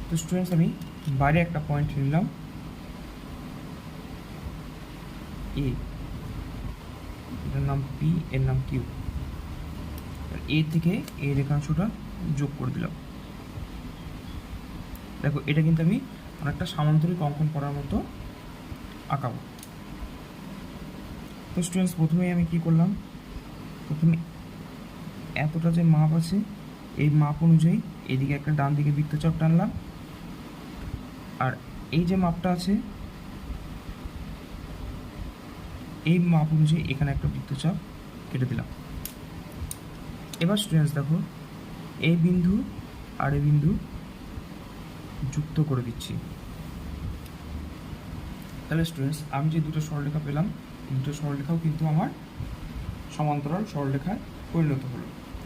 তো স্টুডেন্টস আমি বাইরে একটা পয়েন্ট নিলাম এ, এটার নাম পি, এর নাম কিউ। এ থেকে এই রেখাংশটা যোগ করে দিলাম। দেখো এটা কিন্তু আমি অনেকটা সামান্তরিক অঙ্কন করার মতো আঁকাবো। তো স্টুডেন্টস প্রথমেই আমি কি করলাম, প্রথমে এতটা যে মাপ আছে এই মাপ অনুযায়ী এদিকে একটা ডান দিকে বৃত্তচাপ টানলাম, আর এই যে মাপটা আছে এই মাপ অনুযায়ী এখানে একটা বৃত্তচাপ কেটে দিলাম। এবার স্টুডেন্টস দেখো এই বিন্দু আর এই বিন্দু যুক্ত করে দিচ্ছি। তাহলে স্টুডেন্টস আমি যে দুটো সরলরেখা পেলাম, দুটো সরলরেখাও কিন্তু আমার সমান্তরাল সরলরেখায় পরিণত হলো।